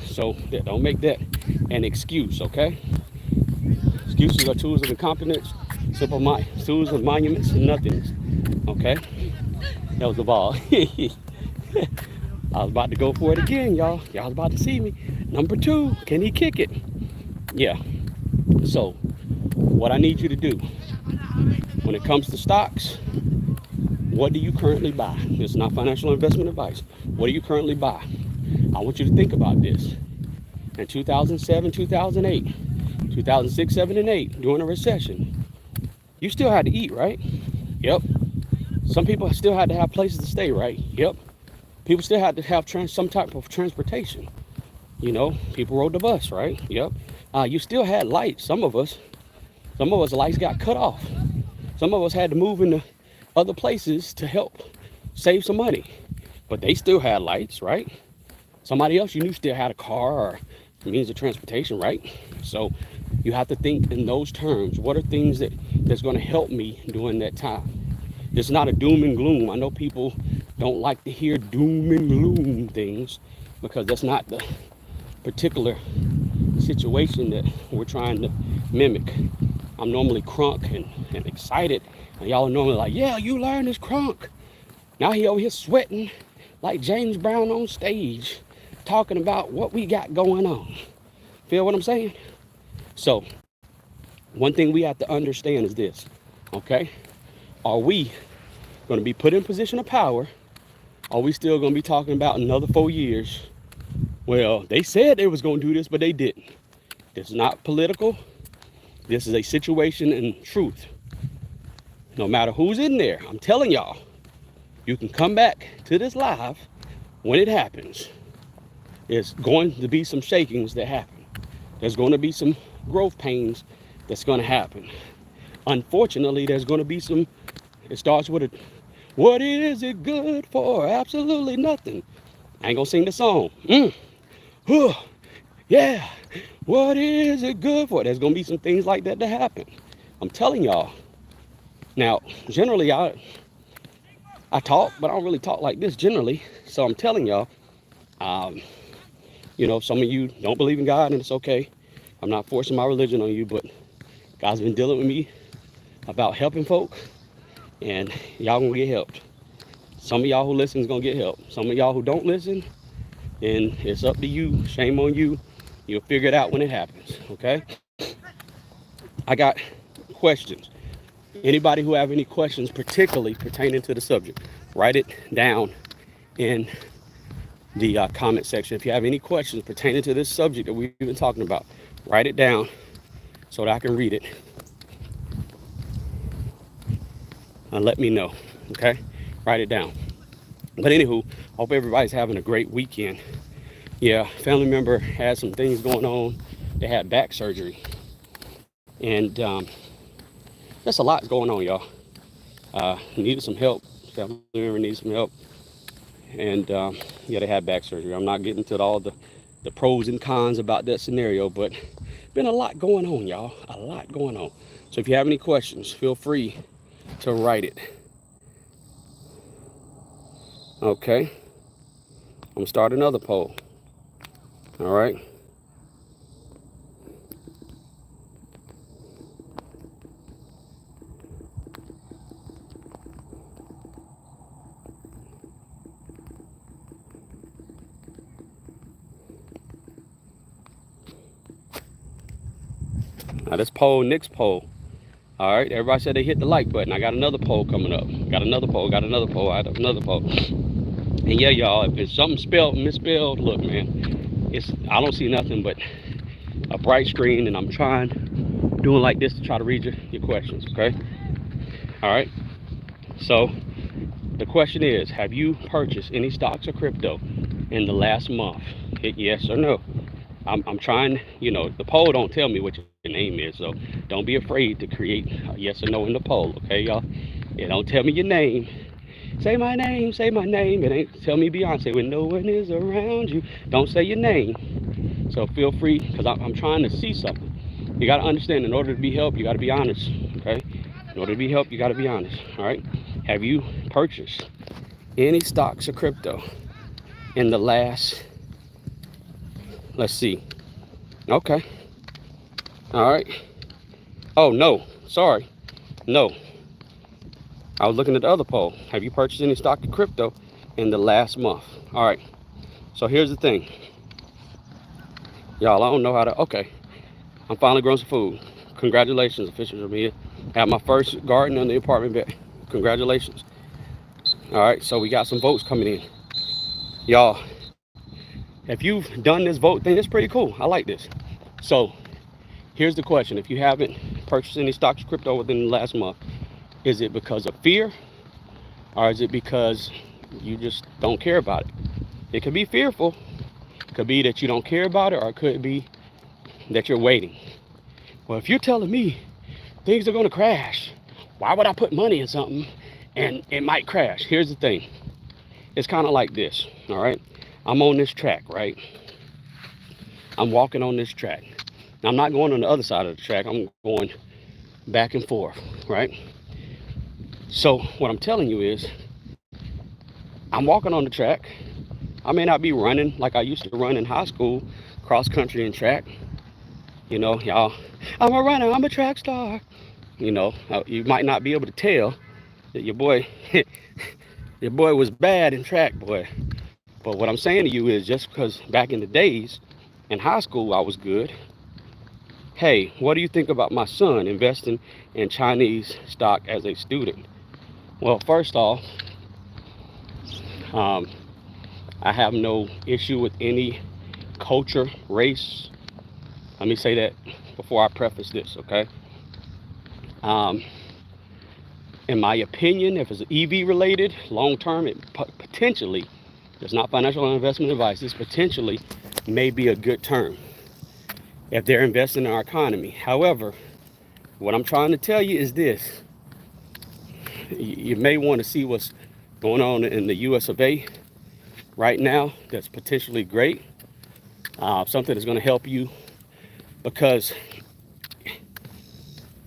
So don't make that an excuse, okay? Excuses are tools of incompetence, tools of monuments and nothings, okay? That was the ball. I was about to go for it again, y'all. Y'all was about to see me. Number 2, can he kick it? Yeah. So, what I need you to do, when it comes to stocks, what do you currently buy? This is not financial investment advice. What do you currently buy? I want you to think about this. In 2007, 2008, 2006, 7, and 8, during a recession, you still had to eat, right? Yep. Some people still had to have places to stay, right? Yep. People still had to have some type of transportation. People rode the bus, right? Yep. You still had lights. Some of us lights got cut off. Some of us had to move into other places to help save some money, but they still had lights, right? Somebody else you knew still had a car or means of transportation, right? So you have to think in those terms. What are things that's going to help me during that time? It's not a doom and gloom. I know people don't like to hear doom and gloom things because that's not the particular situation that we're trying to mimic. I'm normally crunk and excited, and y'all are normally like, yeah, you learn this crunk. Now he over here sweating like James Brown on stage, talking about what we got going on. Feel what I'm saying? So, one thing we have to understand is this, okay? Are we going to be put in position of power? Are we still going to be talking about another 4 years? Well, they said they was going to do this, but they didn't. This is not political. This is a situation and truth. No matter who's in there, I'm telling y'all, you can come back to this live when it happens. There's going to be some shakings that happen. There's going to be some growth pains that's going to happen. Unfortunately, there's going to be some, it starts with what is it good for? Absolutely nothing. I ain't going to sing the song. Yeah, what is it good for? There's going to be some things like that happen. I'm telling y'all. Now, generally, I talk, but I don't really talk like this generally. So I'm telling y'all, some of you don't believe in God, and it's okay. I'm not forcing my religion on you, but God's been dealing with me about helping folk, and y'all gonna get helped. Some of y'all who listen is gonna get help. Some of y'all who don't listen, then it's up to you. Shame on you. You'll figure it out when it happens, okay? I got questions. Anybody who have any questions, particularly pertaining to the subject, write it down in the comment section. If you have any questions pertaining to this subject that we've been talking about, write it down so that I can read it and let me know, okay? Write it down. But anywho, hope everybody's having a great weekend. Yeah, family member had some things going on. They had back surgery, and that's a lot going on, y'all. Needed some help. Family member needed some help, and yeah, they had back surgery. I'm not getting to all the pros and cons about that scenario, but been a lot going on, y'all. A lot going on. So if you have any questions, feel free to write it. Okay, I'm gonna start another poll. All right. Now this poll, next poll. All right, everybody said they hit the like button. I got another poll coming up. Got another poll, I have another poll. And yeah, y'all, if it's something misspelled, look, man, I don't see nothing but a bright screen, and I'm doing like this to try to read your questions, okay? All right, so the question is, have you purchased any stocks or crypto in the last month? Hit yes or no. I'm trying, the poll don't tell me what your name is, so don't be afraid to create a yes or no in the poll, okay, y'all? It don't tell me your name. Say my name, say my name. It ain't tell me Beyonce when no one is around you. Don't say your name. So feel free, because I'm trying to see something. You got to understand, in order to be helped, you got to be honest, okay? In order to be helped, you got to be honest, all right? Have you purchased any stocks or crypto in the last, let's see, okay, all right. Oh, no, sorry, no. I was looking at the other poll. Have you purchased any stock or crypto in the last month? All right, so here's the thing. Y'all, I don't know how to, okay. I'm finally growing some food. Congratulations, officials of me. I have my first garden in the apartment bed. Congratulations. All right, so we got some votes coming in. Y'all, if you've done this vote thing, it's pretty cool. I like this. So here's the question. If you haven't purchased any stocks or crypto within the last month, is it because of fear, or is it because you just don't care about it? It could be fearful. It could be that you don't care about it, or it could be that you're waiting. Well, if you're telling me things are going to crash, why would I put money in something and it might crash? Here's the thing. It's kind of like this, all right? I'm on this track, right? I'm walking on this track. I'm not going on the other side of the track. I'm going back and forth, right? So what I'm telling you is, I'm walking on the track. I may not be running like I used to run in high school, cross country and track. You know, y'all, I'm a runner, I'm a track star. You know, you might not be able to tell that your boy was bad in track, boy. But what I'm saying to you is, just because back in the days in high school I was good, hey, what do you think about my son investing in Chinese stock as a student? Well, first off, I have no issue with any culture, race. Let me say that before I preface this, okay? In my opinion, if it's EV related, long term, it potentially, it's not financial investment advice, this potentially may be a good term if they're investing in our economy. However, what I'm trying to tell you is this. You may want to see what's going on in the US of A right now that's potentially great. Something that's going to help you, because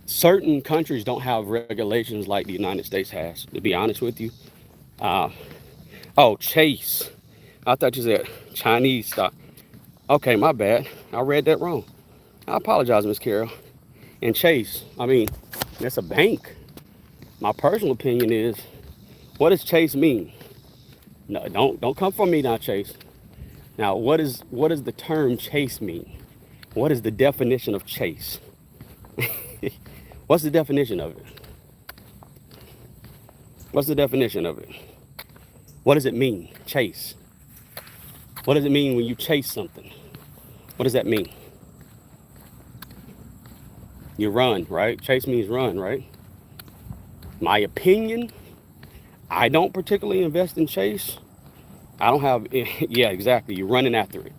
certain countries don't have regulations like the United States has, to be honest with you. Oh, Chase. I thought you said Chinese stock. Okay, my bad. I read that wrong. I apologize, Miss Carol. And Chase, I mean, that's a bank. My personal opinion is, what does Chase mean? No, don't come for me now, Chase. Now, what does the term Chase mean? What is the definition of Chase? What's the definition of it? What's the definition of it? What does it mean, chase? What does it mean when you chase something? What does that mean? You run, right? Chase means run, right? My opinion, I don't particularly invest in Chase. I don't have, yeah, exactly. You're running after it.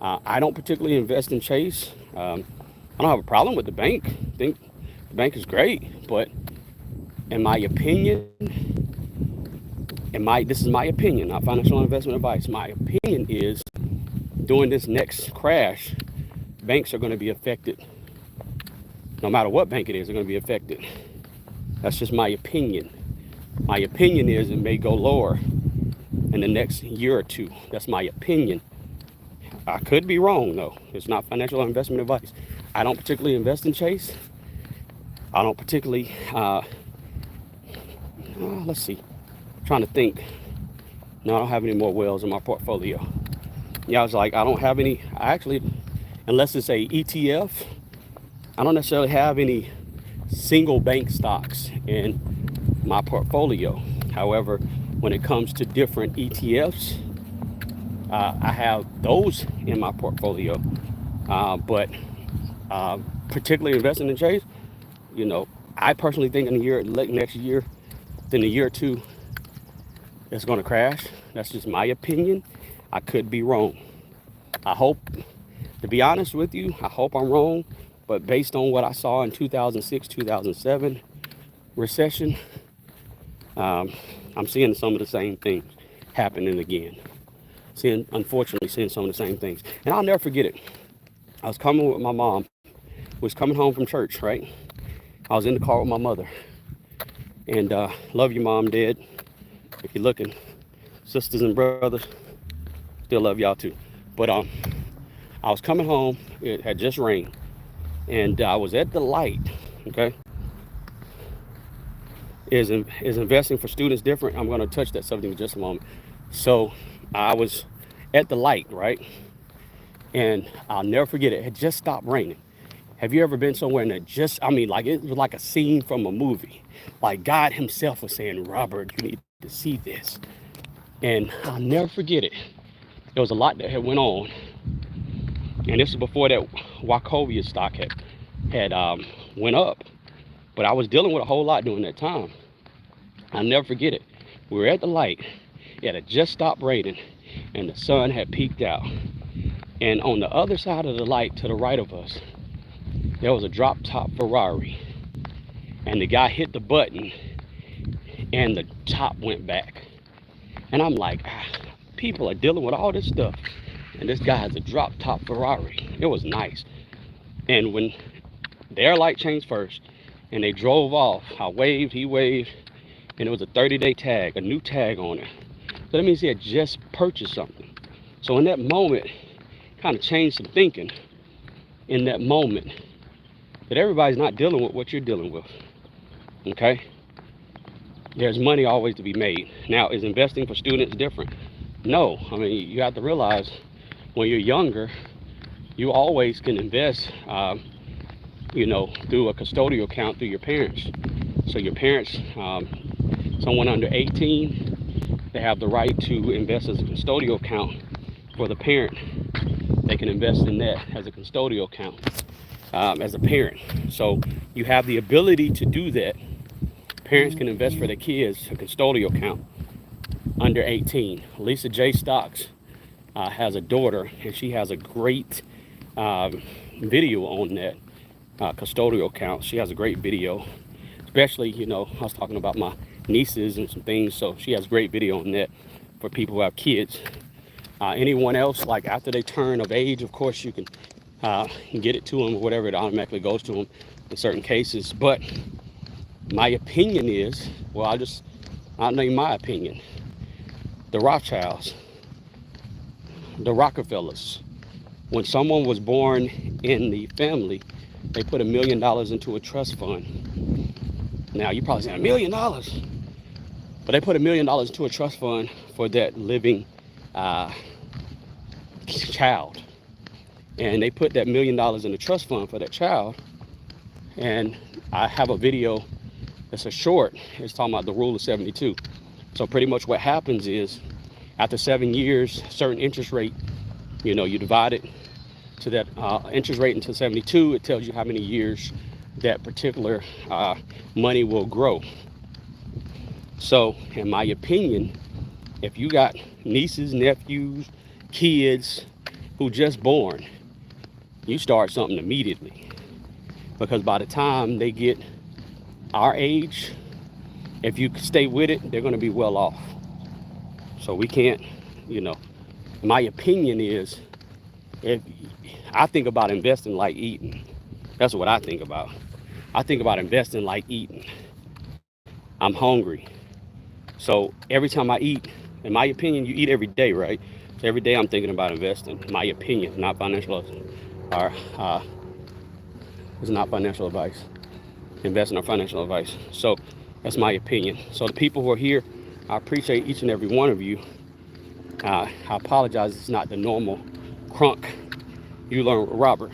I don't particularly invest in Chase. I don't have a problem with the bank. I think the bank is great, but in my opinion, this is my opinion, not financial investment advice. My opinion is, during this next crash, banks are going to be affected. No matter what bank it is, they're going to be affected. That's just my opinion. My opinion is it may go lower in the next year or two. That's my opinion. I could be wrong, though. It's not financial investment advice. I don't particularly invest in Chase. I don't particularly, let's see. I'm trying to think. No, I don't have any more wells in my portfolio. Yeah, I was like, I don't have any, actually, unless it's a ETF, I don't necessarily have any single bank stocks in my portfolio. However, when it comes to different ETFs, I have those in my portfolio. But particularly investing in Chase, you know, I personally think in the year, next year, then a year or two, it's going to crash. That's just my opinion. I could be wrong. I hope, to be honest with you, I hope I'm wrong. But based on what I saw in 2006, 2007 recession, I'm seeing some of the same things happening again. Unfortunately, seeing some of the same things. And I'll never forget it. I was coming with my mom. Was coming home from church, right? I was in the car with my mother. And love you, mom, dad. If you're looking, sisters and brothers, still love y'all too. But I was coming home. It had just rained, and I was at the light. Okay, is investing for students different? I'm going to touch that subject in just a moment. So I was at the light, right, and I'll never forget it. It had just stopped raining. Have you ever been somewhere and it just, I mean, like it was like a scene from a movie. Like God himself was saying, Robert, you need to see this. And I'll never forget it. There was a lot that had went on. And this was before that Wachovia stock had went up. But I was dealing with a whole lot during that time. I'll never forget it. We were at the light. It had just stopped raining and the sun had peeked out. And on the other side of the light to the right of us, there was a drop top Ferrari. And the guy hit the button and the top went back. And I'm like, people are dealing with all this stuff. And this guy has a drop top Ferrari. It was nice. And when their light changed first and they drove off, I waved, he waved, and it was a 30-day tag, a new tag on it. So that means he had just purchased something. So in that moment, kind of changed some thinking in that moment that everybody's not dealing with what you're dealing with. Okay? There's money always to be made. Now, is investing for students different? No. I mean, you have to realize when you're younger, you always can invest, through a custodial account through your parents. So your parents, someone under 18, they have the right to invest as a custodial account for the parent. They can invest in that as a custodial account as a parent. So you have the ability to do that. Parents can invest for their kids, a custodial account under 18. Lisa J. Stocks has a daughter, and she has a great video on that custodial account. She has a great video, especially, I was talking about my nieces and some things, so she has a great video on that for people who have kids. Anyone else, like after they turn of age, of course, you can get it to them or whatever, it automatically goes to them in certain cases. But my opinion is, well, I'll name my opinion. The Rothschilds, the Rockefellers, when someone was born in the family, they put $1 million into a trust fund. Now, you probably say $1 million, but they put $1 million into a trust fund for that living child. And they put that $1 million in the trust fund for that child. And I have a video that's a short. It's talking about the rule of 72. So pretty much what happens is after 7 years, certain interest rate, you divide it to that interest rate until 72. It tells you how many years that particular money will grow. So in my opinion, if you got nieces, nephews, kids who just born, you start something immediately. Because by the time they get our age, if you stay with it, they're going to be well off. So we can't, my opinion is, if I think about investing like eating. That's what I think about. I think about investing like eating. I'm hungry. So every time I eat, in my opinion, you eat every day, right? So every day I'm thinking about investing. My opinion, not financial, or it's not financial advice. Investing or financial advice. So that's my opinion. So the people who are here, I appreciate each and every one of you. I apologize, it's not the normal crunk you learn with Robert.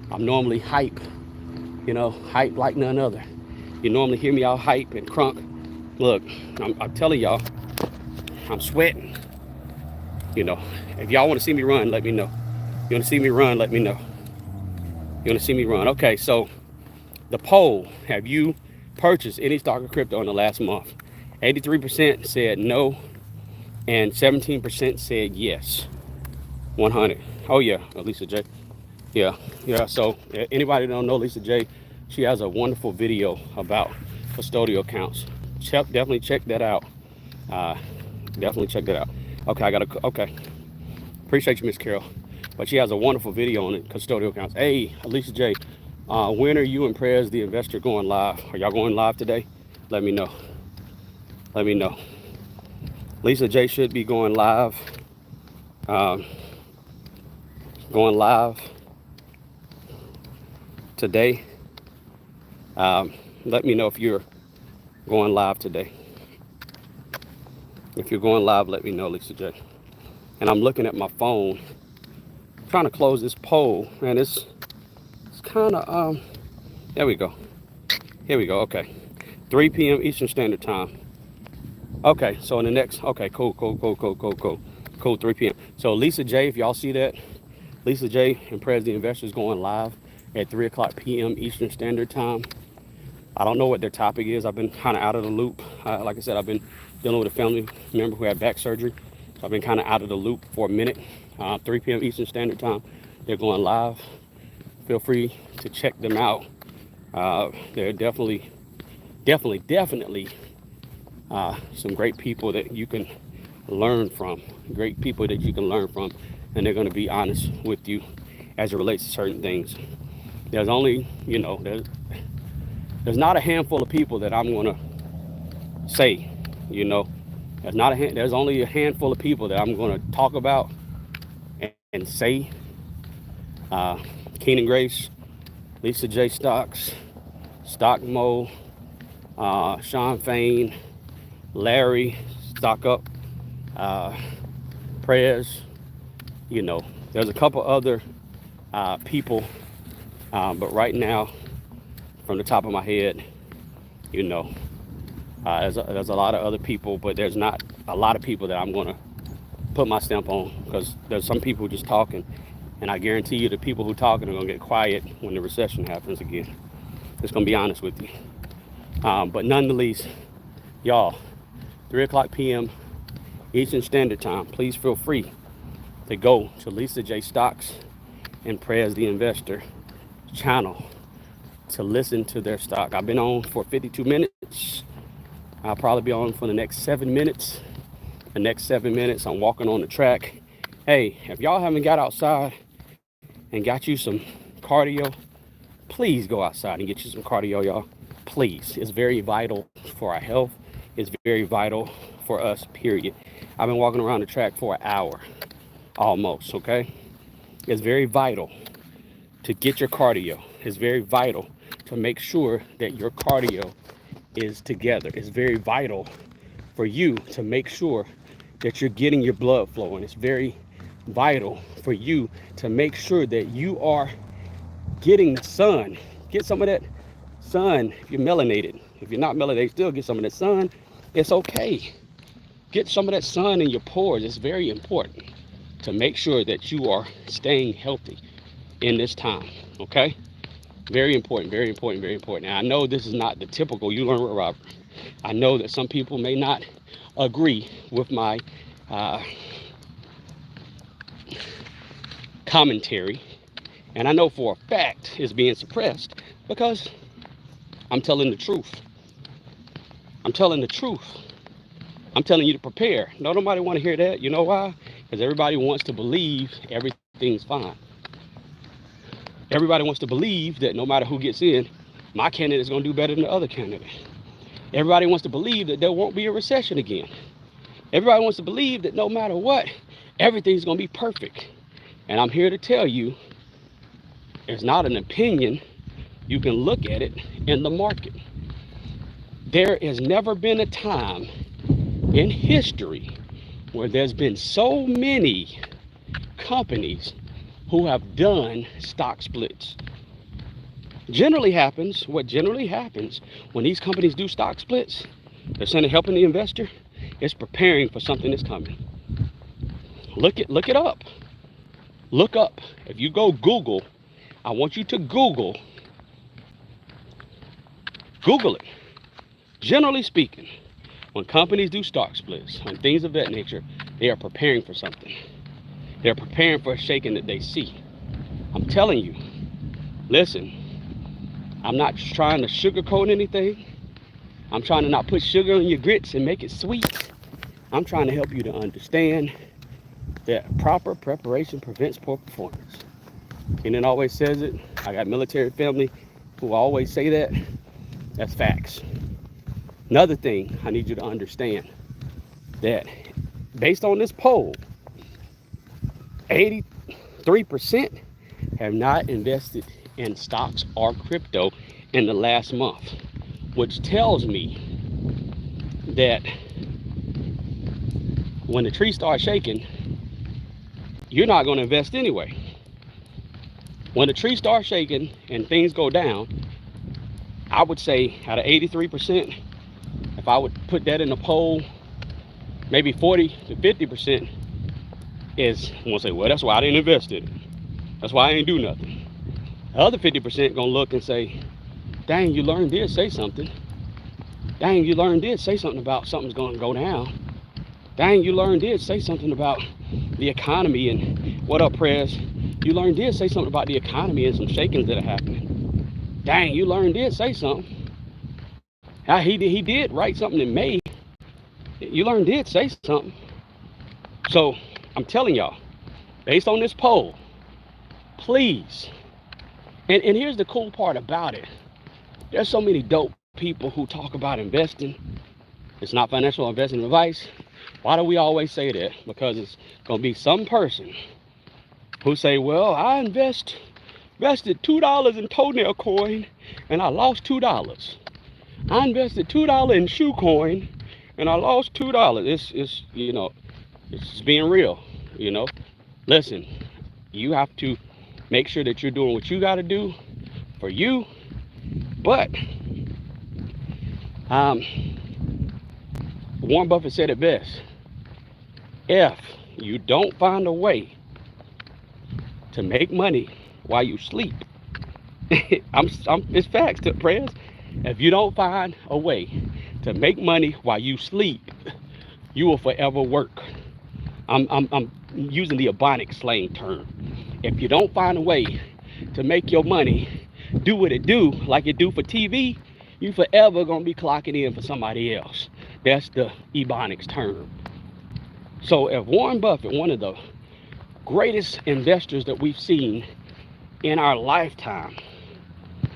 I'm normally hype, hype like none other. You normally hear me all hype and crunk. Look, I'm telling y'all, I'm sweating. If y'all want to see me run, let me know. You want to see me run, let me know. You want to see me run. Okay, so the poll, have you purchased any stock or crypto in the last month? 83% said no, and 17% said yes. 100. Oh yeah, Lisa J. Yeah. So anybody that don't know Lisa J, she has a wonderful video about custodial accounts. Definitely check that out. Definitely check that out. Okay, okay. Appreciate you, Miss Carol. But she has a wonderful video on it, custodial accounts. Hey, Alicia J, when are you and Prayers the Investor going live? Are y'all going live today? Let me know. Let me know. Lisa J should be going live. Going live today. Let me know if you're going live today. If you're going live, let me know, Lisa J. And I'm looking at my phone, trying to close this poll, and it's kind of there we go. Here we go. Okay, 3 p.m. Eastern Standard Time. Okay, so in the next, okay, cool, 3 p.m. So Lisa J, if y'all see that, Lisa J and Prez the Investor is going live at 3 o'clock p.m. Eastern Standard Time. I don't know what their topic is. I've been kind of out of the loop. Like I said, I've been dealing with a family member who had back surgery. So I've been kind of out of the loop for a minute. 3 p.m. Eastern Standard Time, they're going live. Feel free to check them out. They're definitely some great people that you can learn from. Great people that you can learn from. And they're going to be honest with you as it relates to certain things. There's only, you know, there's not a handful of people that I'm going to say, you know. There's only a handful of people that I'm going to talk about and say. Keenan Grace, Lisa J Stocks, Stock Mo, Sean Fain, Larry, Stock Up, Prez, you know. There's a couple other people, but right now, from the top of my head, you know, there's a lot of other people, but there's not a lot of people that I'm going to put my stamp on, because there's some people just talking, and I guarantee you the people who talking are going to get quiet when the recession happens again. Just going to be honest with you. But nonetheless, y'all, 3 o'clock p.m. Eastern Standard Time, please feel free to go to Lisa J Stocks and Prez the Investor channel to listen to their stock. I've been on for 52 minutes. I'll probably be on for the next 7 minutes. The next 7 minutes, I'm walking on the track. Hey, if y'all haven't got outside and got you some cardio, please go outside and get you some cardio, y'all. Please. It's very vital for our health. It's very vital for us, period. I've been walking around the track for an hour, almost, okay? It's very vital to get your cardio. It's very vital to make sure that your cardio is together. It's very vital for you to make sure that you're getting your blood flowing. It's very vital for you to make sure that you are getting sun. Get some of that sun if you're melanated. If you're not melanated, still get some of that sun. It's okay. Get some of that sun in your pores. It's very important to make sure that you are staying healthy in this time, okay? Very important, very important, very important. Now, I know this is not the typical You Learn with Robert. I know that some people may not agree with my commentary, and I know for a fact it's being suppressed because I'm telling the truth. I'm telling the truth. I'm telling you to prepare. No, nobody want to hear that. You know why? Because everybody wants to believe everything's fine. Everybody wants to believe that no matter who gets in, my candidate is going to do better than the other candidate. Everybody wants to believe that there won't be a recession again. Everybody wants to believe that no matter what, everything's going to be perfect. And I'm here to tell you, it's not an opinion. You can look at it in the market. There has never been a time in history where there's been so many companies who have done stock splits. What generally happens when these companies do stock splits, they're saying they're helping the investor, it's preparing for something that's coming. Look it up. Look up. If you go Google, I want you to Google it. Generally speaking, when companies do stock splits and things of that nature, they are preparing for something. They're preparing for a shaking that they see. I'm telling you, listen, I'm not trying to sugarcoat anything. I'm trying to not put sugar on your grits and make it sweet. I'm trying to help you to understand that proper preparation prevents poor performance. Kenan always says it. I got military family who always say that. That's facts. Another thing I need you to understand that based on this poll, 83% have not invested in stocks or crypto in the last month, which tells me that when the tree starts shaking, you're not going to invest anyway. When the tree starts shaking and things go down, I would say out of 83%, if I would put that in a poll, maybe 40 to 50% is gonna say, well, that's why I didn't invest in it. That's why I ain't do nothing. The other 50% gonna look and say, dang, you learned this, say something. Dang, you learned this, say something about something's gonna go down. Dang, you learned this, say something about the economy and what up, Prez? You learned this, say something about the economy and some shakings that are happening. Dang, you learned this, say something. He did write something in May. You learned this, say something. So I'm telling y'all, based on this poll, please. And here's the cool part about it. There's so many dope people who talk about investing. It's not financial investment advice. Why do we always say that? Because it's gonna be some person who say, well, I invested $2 in toenail coin and I lost $2. I invested $2 in shoe coin and I lost $2. It's you know, it's just being real, you know. Listen, you have to make sure that you're doing what you got to do for you. But Warren Buffett said it best. If you don't find a way to make money while you sleep, it's facts, Prez. If you don't find a way to make money while you sleep, you will forever work. I'm using the Ebonics slang term. If you don't find a way to make your money do what it do, like it do for TV, you forever gonna be clocking in for somebody else. That's the Ebonics term. So if Warren Buffett, one of the greatest investors that we've seen in our lifetime,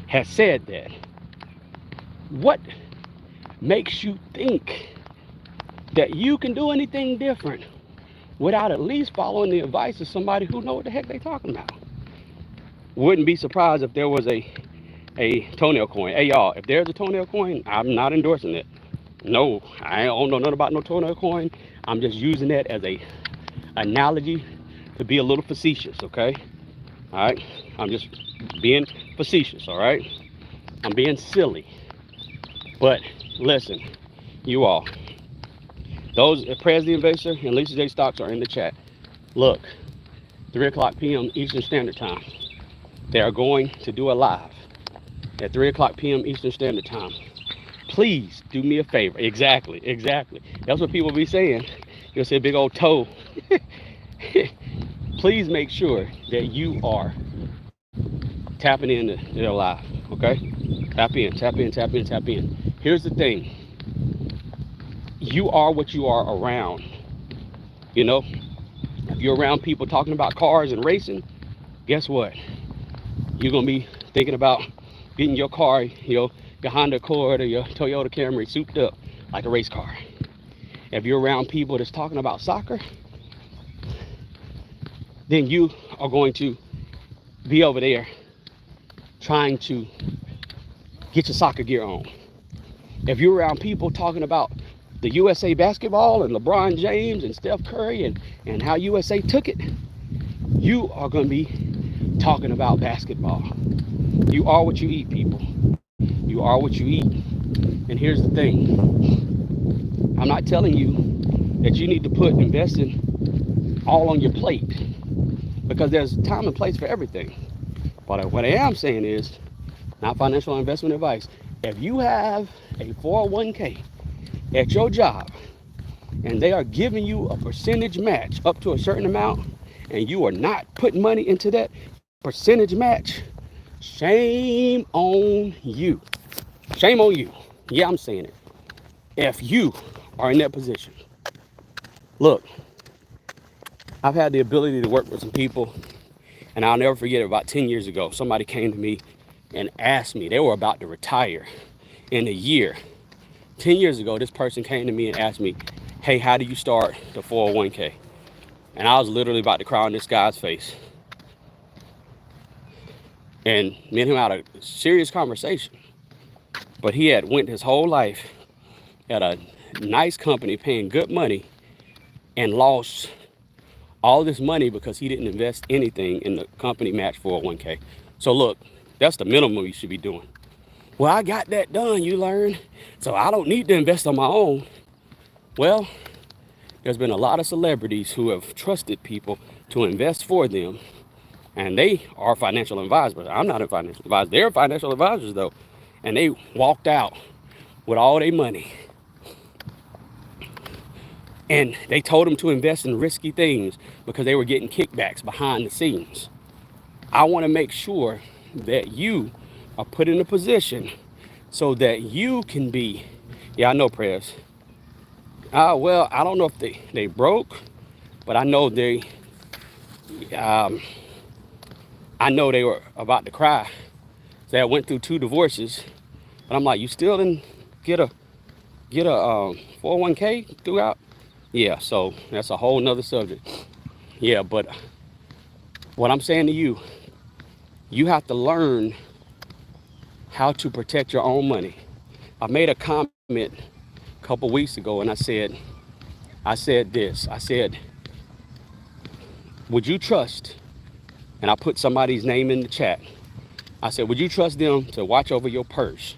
has said that, what makes you think that you can do anything different without at least following the advice of somebody who know what the heck they talking about? Wouldn't be surprised if there was a toenail coin. Hey y'all, if there's a toenail coin, I'm not endorsing it. No, I don't know nothing about no toenail coin. I'm just using that as a analogy to be a little facetious, okay? All right, I'm just being facetious, all right? I'm being silly. But listen, you all, those Prez the Investor and Lisa J Stocks are in the chat. Look, 3 o'clock p.m. Eastern Standard Time. They are going to do a live at 3 o'clock p.m. Eastern Standard Time. Please do me a favor. Exactly. That's what people be saying. You'll say big old toe. Please make sure that you are tapping into their live, okay? Tap in. Here's the thing. You are what you are around. You know, if you're around people talking about cars and racing, guess what? You're gonna be thinking about getting your car, your Honda Accord or your Toyota Camry souped up like a race car. If you're around people that's talking about soccer, then you are going to be over there trying to get your soccer gear on. If you're around people talking about the USA basketball and LeBron James and Steph Curry and how USA took it, you are going to be talking about basketball. You are what you eat, people. You are what you eat. And here's the thing. I'm not telling you that you need to put investing all on your plate, because there's time and place for everything. But what I am saying is, not financial investment advice. If you have a 401k at your job and they are giving you a percentage match up to a certain amount and you are not putting money into that percentage match, shame on you. Shame on you. Yeah, I'm saying it. If you are in that position, look, I've had the ability to work with some people, and I'll never forget it. About 10 years ago, somebody came to me and asked me, they were about to retire in a year. 10 years ago, this person came to me and asked me, hey, how do you start the 401k? And I was literally about to cry on this guy's face. And me and him had a serious conversation. But he had went his whole life at a nice company paying good money and lost all this money because he didn't invest anything in the company match 401k. So look, that's the minimum you should be doing. Well, I got that done, you learn, so I don't need to invest on my own. Well, there's been a lot of celebrities who have trusted people to invest for them, and they are financial advisors. I'm not a financial advisor. They're financial advisors, though, and they walked out with all their money. And they told them to invest in risky things because they were getting kickbacks behind the scenes. I want to make sure that you are put in a position so that you can be, yeah, I know, Prez. Well, I don't know if they broke, but I know they were about to cry. They went through 2 divorces, but I'm like, you still didn't get a 401k throughout? Yeah, so that's a whole nother subject. Yeah, but what I'm saying to you, you have to learn how to protect your own money. I made a comment a couple weeks ago, and I said this. I said, would you trust, and I put somebody's name in the chat. I said, would you trust them to watch over your purse?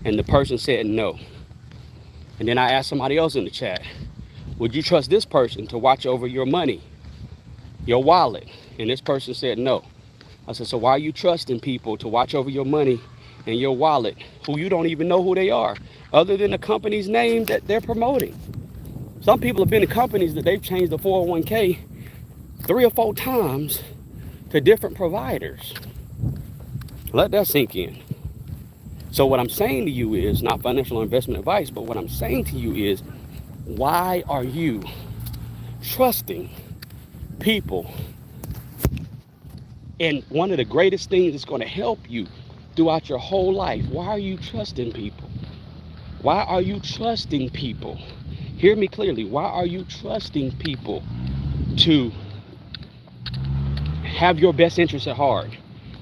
And the person said no. And then I asked somebody else in the chat, would you trust this person to watch over your money, your wallet? And this person said no. I said, so why are you trusting people to watch over your money and your wallet who you don't even know who they are, other than the company's name that they're promoting? Some people have been in companies that they've changed the 401k 3 or 4 times to different providers. Let that sink in. So what I'm saying to you is not financial investment advice, but what I'm saying to you is, why are you trusting people? And one of the greatest things that's going to help you throughout your whole life, why are you trusting people? Why are you trusting people? Hear me clearly. Why are you trusting people to have your best interests at heart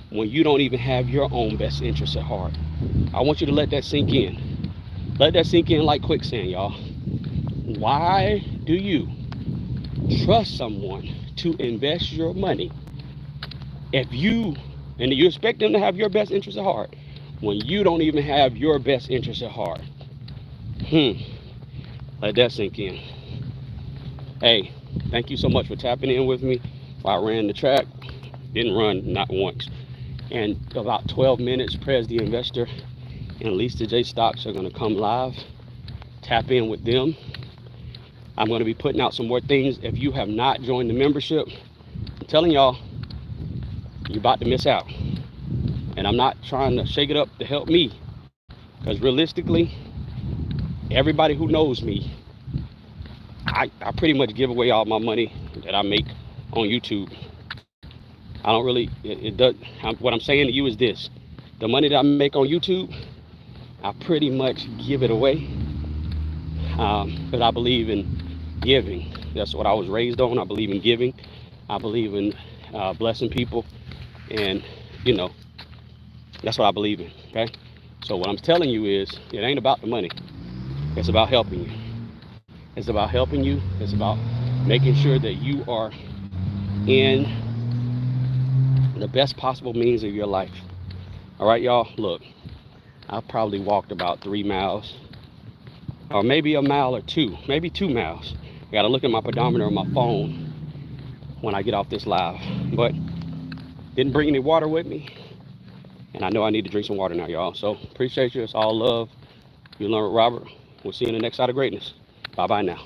when you don't even have your own best interests at heart? I want you to let that sink in. Let that sink in like quicksand, y'all. Why do you trust someone to invest your money and you expect them to have your best interest at heart when you don't even have your best interest at heart? Let that sink in. Hey, thank you so much for tapping in with me while I ran the track. Didn't run, not once. And about 12 minutes, Prez the Investor and Lisa J Stocks are going to come live. Tap in with them. I'm going to be putting out some more things. If you have not joined the membership, I'm telling y'all, you're about to miss out. And I'm not trying to shake it up to help me, because realistically, everybody who knows me, I pretty much give away all my money that I make on YouTube. I don't really, what I'm saying to you is this: the money that I make on YouTube, I pretty much give it away, because I believe in giving. That's what I was raised on. I believe in giving. I believe in blessing people, and that's what I believe in. Okay, so what I'm telling you is, it ain't about the money. It's about helping you. It's about helping you. It's about making sure that you are in the best possible means of your life. All right, y'all, look, I probably walked about 3 miles, or maybe a mile or 2, maybe 2 miles. I gotta look at my pedometer on my phone when I get off this live, but didn't bring any water with me, and I know I need to drink some water now, y'all. So appreciate you. It's all love. You learn with Robert. We'll see you in the next side of greatness. Bye bye now.